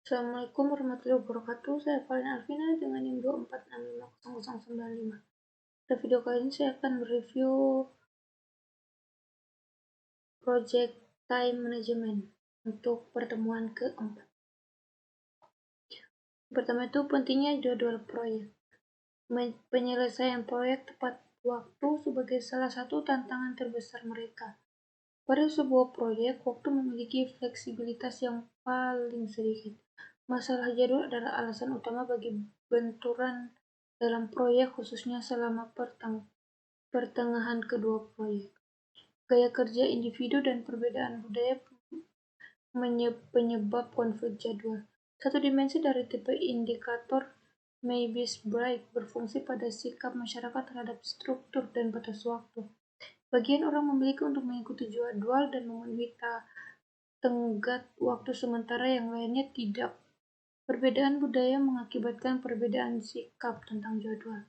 Assalamualaikum warahmatullahi wabarakatuh. Saya Valina Alvina dengan NIM 246500095. Pada video kali ini saya akan mereview Project Time Management untuk pertemuan keempat. Pertama itu pentingnya jadwal proyek. Penyelesaian proyek tepat waktu sebagai salah satu tantangan terbesar mereka. Pada sebuah proyek, waktu memiliki fleksibilitas yang paling sedikit. Masalah jadwal adalah alasan utama bagi benturan dalam proyek, khususnya selama pertengahan kedua proyek. Gaya kerja individu dan perbedaan budaya penyebab konflik jadwal. Satu dimensi dari tipe indikator Mayes-Briggs berfungsi pada sikap masyarakat terhadap struktur dan batas waktu. Bagian orang memiliki untuk mengikuti jadwal dan memenuhi tenggat waktu, sementara yang lainnya tidak. Perbedaan budaya mengakibatkan perbedaan sikap tentang jadwal.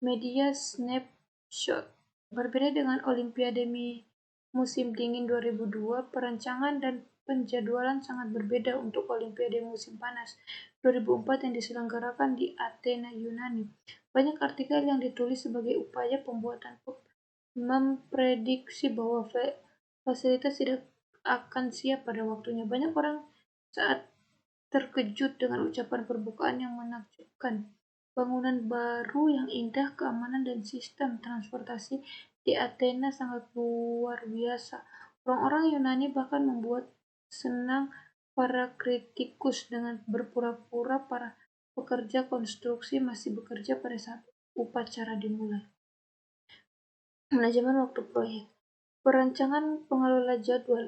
Media snapshot. Berbeda dengan Olimpiade musim dingin 2002, perancangan dan penjadwalan sangat berbeda untuk Olimpiade musim panas 2004 yang diselenggarakan di Athena, Yunani. Banyak artikel yang ditulis sebagai upaya pembuatan memprediksi bahwa fasilitas tidak akan siap pada waktunya. Banyak orang saat terkejut dengan ucapan perbukaan yang menakjubkan. Bangunan baru yang indah, keamanan dan sistem transportasi di Athena sangat luar biasa. Orang-orang Yunani bahkan membuat senang para kritikus dengan berpura-pura para pekerja konstruksi masih bekerja pada saat upacara dimulai. Manajemen waktu proyek. Perancangan pengelola jadwal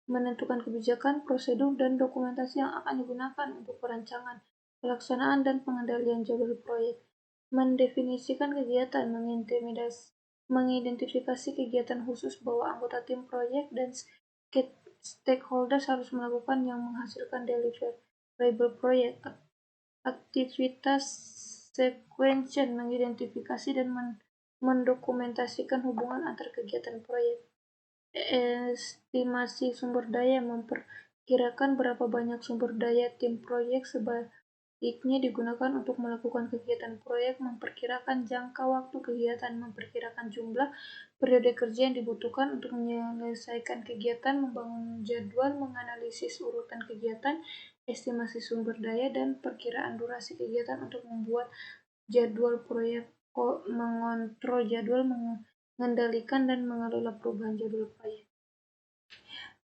menentukan kebijakan, prosedur, dan dokumentasi yang akan digunakan untuk perancangan, pelaksanaan, dan pengendalian jadwal proyek. Mendefinisikan kegiatan, mengidentifikasi kegiatan khusus bahwa anggota tim proyek dan stakeholders harus melakukan yang menghasilkan deliverable proyek. Aktivitas sequential, mengidentifikasi dan mendokumentasikan hubungan antar kegiatan proyek. Estimasi sumber daya, memperkirakan berapa banyak sumber daya tim proyek sebaiknya digunakan untuk melakukan kegiatan proyek, memperkirakan jangka waktu kegiatan, memperkirakan jumlah periode kerja yang dibutuhkan untuk menyelesaikan kegiatan, membangun jadwal, menganalisis urutan kegiatan, estimasi sumber daya, dan perkiraan durasi kegiatan untuk membuat jadwal proyek, mengontrol jadwal, mengendalikan dan mengelola perubahan jadwal proyek.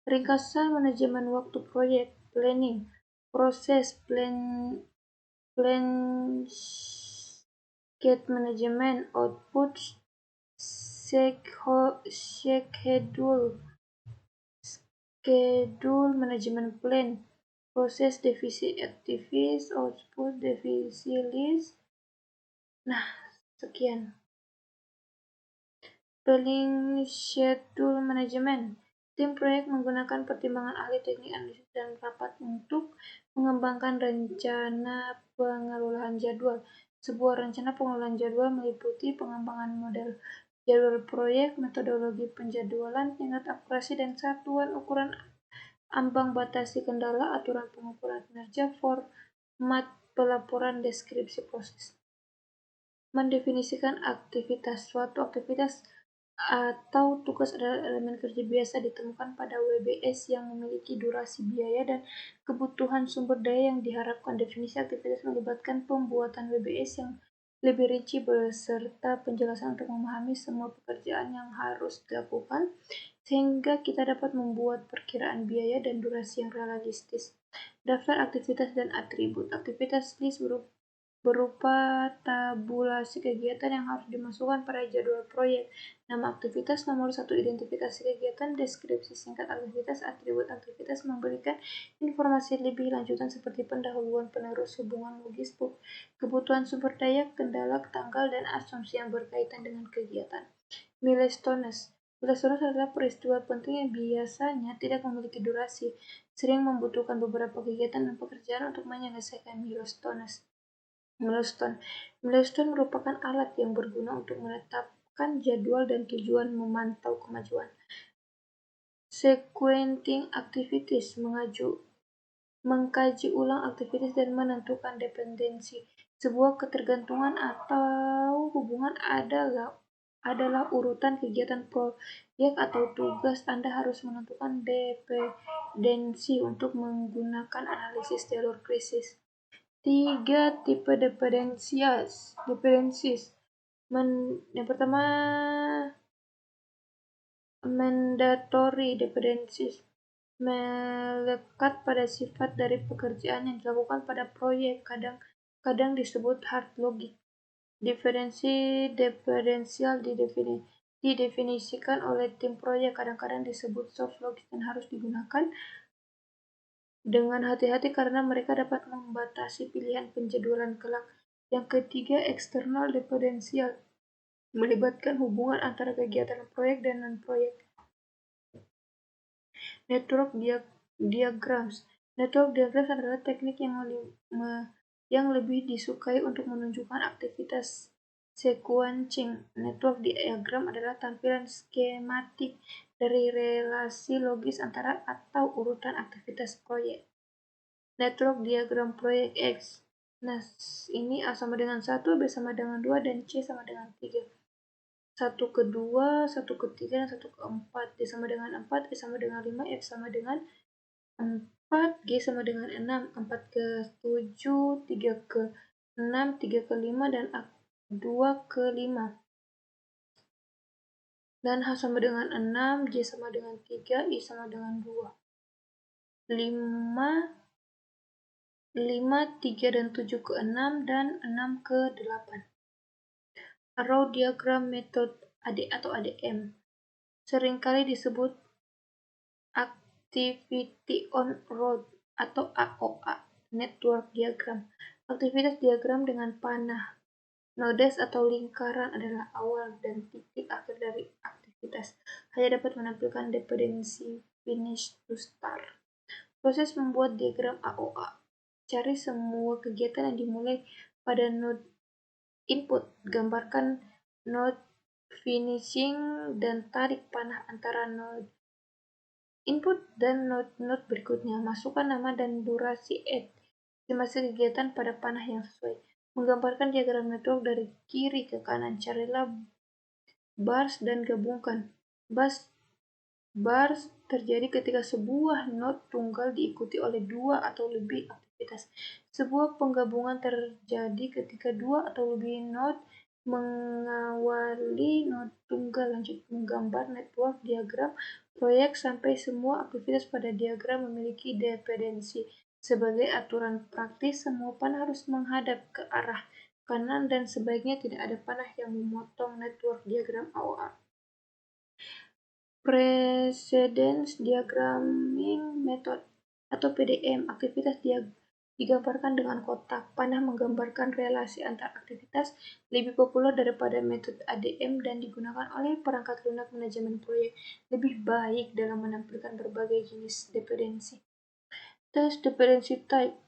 Ringkasan manajemen waktu proyek. Planning, proses, gate management, output, schedule management plan, proses, divisi aktivis, output, divisi list. Nah, sekian. Planning schedule management. Tim proyek menggunakan pertimbangan ahli teknik, analisis, dan rapat untuk mengembangkan rencana pengelolaan jadwal. Sebuah rencana pengelolaan jadwal meliputi pengembangan model jadwal proyek, metodologi penjadwalan, tingkat akurasi dan satuan ukuran, ambang batasi kendala, aturan pengukuran kinerja, format pelaporan, deskripsi proses. Mendefinisikan aktivitas. Suatu aktivitas atau tugas adalah elemen kerja biasa ditemukan pada WBS yang memiliki durasi, biaya, dan kebutuhan sumber daya yang diharapkan. Definisi aktivitas melibatkan pembuatan WBS yang lebih rinci beserta penjelasan untuk memahami semua pekerjaan yang harus dilakukan, sehingga kita dapat membuat perkiraan biaya dan durasi yang realistis. Daftar aktivitas dan atribut. Aktivitas list berupa tabulasi kegiatan yang harus dimasukkan pada jadwal proyek. Nama aktivitas, nomor 1 identifikasi kegiatan, deskripsi singkat aktivitas, atribut aktivitas memberikan informasi lebih lanjutan seperti pendahuluan, penerus, hubungan logis, kebutuhan sumber daya, kendala, tanggal, dan asumsi yang berkaitan dengan kegiatan. Milestones. Milestones adalah peristiwa penting yang biasanya tidak memiliki durasi, sering membutuhkan beberapa kegiatan dan pekerjaan untuk menyelesaikan Milestone merupakan alat yang berguna untuk menetapkan jadwal dan tujuan memantau kemajuan. Sequencing activities mengkaji ulang aktivitas dan menentukan dependensi. Sebuah ketergantungan atau hubungan adalah urutan kegiatan proyek atau tugas. Anda harus menentukan dependensi untuk menggunakan analisis jalur krisis. 3 tipe dependensias. Yang pertama, mandatory dependencies, melekat pada sifat dari pekerjaan yang dilakukan pada proyek, kadang disebut hard logic. Dependensi dependensial didefinisikan oleh tim proyek, kadang-kadang disebut soft logic, dan harus digunakan dengan hati-hati karena mereka dapat membatasi pilihan penjadwalan kelak. Yang ketiga, external dependensial, melibatkan hubungan antara kegiatan proyek dan non-proyek. Network diagrams. Network diagrams adalah teknik yang lebih disukai untuk menunjukkan aktivitas sequencing. Network diagram adalah tampilan skematik dari relasi logis antara atau urutan aktivitas proyek. Network diagram proyek X. Nah, ini A sama dengan 1, B sama dengan 2, dan C sama dengan 3. 1 ke 2, 1 ke 3, dan 1 ke 4. D sama dengan 4, E sama dengan 5, F sama dengan 4, G sama dengan 6, 4 ke 7, 3 ke 6, 3 ke 5, dan 2 ke 5. Dan H sama dengan 6, J sama dengan 3, I sama dengan 2. 5, 3 dan 7 ke 6, dan 6 ke 8. Arrow diagram metode AD atau ADM seringkali disebut Activity on Road atau AOA. Network diagram. Aktivitas diagram dengan panah. Nodes atau lingkaran adalah awal dan titik akhir dari aktivitas. Hanya dapat menampilkan dependensi finish to start. Proses membuat diagram AOA. Cari semua kegiatan yang dimulai pada node input. Gambarkan node finishing dan tarik panah antara node input dan node berikutnya. Masukkan nama dan durasi estimasi kegiatan pada panah yang sesuai. Menggambarkan diagram network dari kiri ke kanan. Carilah bars dan gabungkan. Bars terjadi ketika sebuah node tunggal diikuti oleh 2 atau lebih aktivitas. Sebuah penggabungan terjadi ketika 2 atau lebih node mengawali node tunggal. Lanjut menggambar network diagram proyek sampai semua aktivitas pada diagram memiliki dependensi. Sebagai aturan praktis, semua panah harus menghadap ke arah kanan dan sebaiknya tidak ada panah yang memotong network diagram AOA. Precedence Diagramming Method atau PDM. Aktivitas digambarkan dengan kotak. Panah menggambarkan relasi antar aktivitas, lebih populer daripada metode ADM dan digunakan oleh perangkat lunak manajemen proyek. Lebih baik dalam menampilkan berbagai jenis dependensi. Tes dependency type.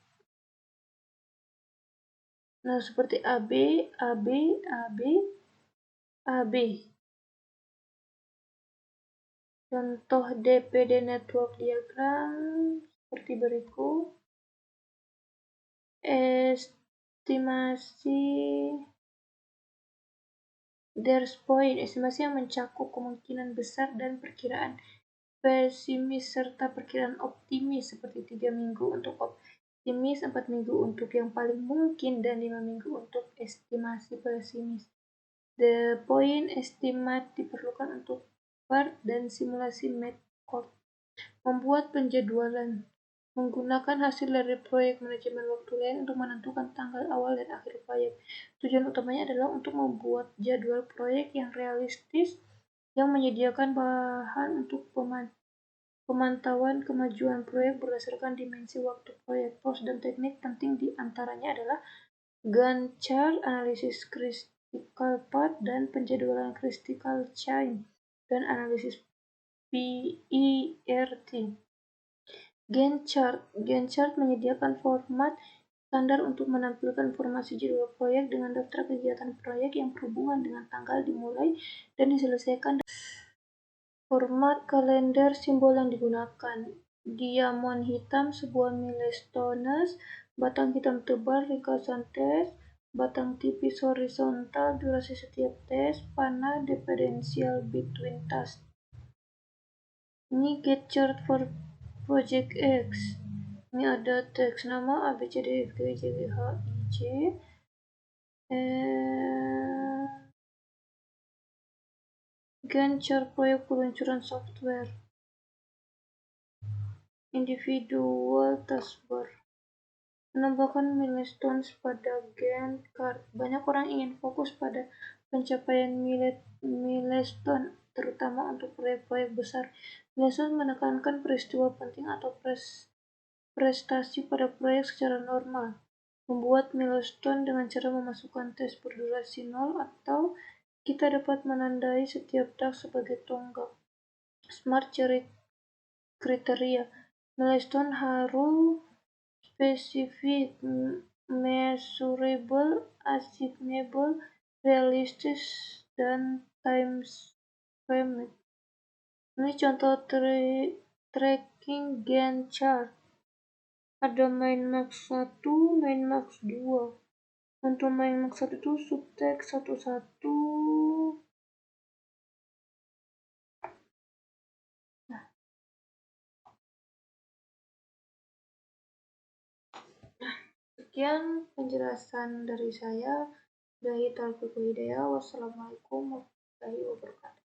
Nah, seperti AB, AB, AB, AB. Contoh DPD network diagram seperti berikut. Estimasi point, estimasi yang mencakup kemungkinan besar dan perkiraan pesimis serta perkiraan optimis seperti 3 minggu untuk optimis, 4 minggu untuk yang paling mungkin, dan 5 minggu untuk estimasi pesimis. The point estimate diperlukan untuk part dan simulasi metode. Membuat penjadwalan. Menggunakan hasil dari proyek manajemen waktu lain untuk menentukan tanggal awal dan akhir proyek. Tujuan utamanya adalah untuk membuat jadwal proyek yang realistis yang menyediakan bahan untuk pemantauan kemajuan proyek berdasarkan dimensi waktu proyek. Pros dan teknik penting di antaranya adalah Gantt chart, analisis critical path dan penjadwalan critical chain, dan analisis PERT. Gantt chart menyediakan format standar untuk menampilkan informasi jadwal proyek dengan daftar kegiatan proyek yang berhubungan dengan tanggal dimulai dan diselesaikan. Format kalender simbol yang digunakan. diamond hitam, sebuah milestones, batang hitam tebal, ringkasan tes, batang tipis horizontal, durasi setiap tes, panah differential between tasks. Ini get chart for project X. Ini ada teks nama A, B, C, D, E, F, G, H, I, J. Gantt chart proyek peluncuran software. Individual taskbar. Menambahkan milestones pada Gantt chart. Banyak orang ingin fokus pada pencapaian milestone, terutama untuk proyek-proyek besar. Milestone menekankan peristiwa penting atau prestasi pada proyek secara normal. Membuat milestone dengan cara memasukkan tes berdurasi 0 atau kita dapat menandai setiap task sebagai tonggak. Smart kriteria. Milestone harus spesifik, measurable, achievable, realistis, dan time-framed. Ini contoh tracking Gantt chart. Ada main max 1, main max 2. Untuk main max 1 itu subtext 11. Sekian penjelasan dari saya. Wassalamualaikum warahmatullahi wabarakatuh.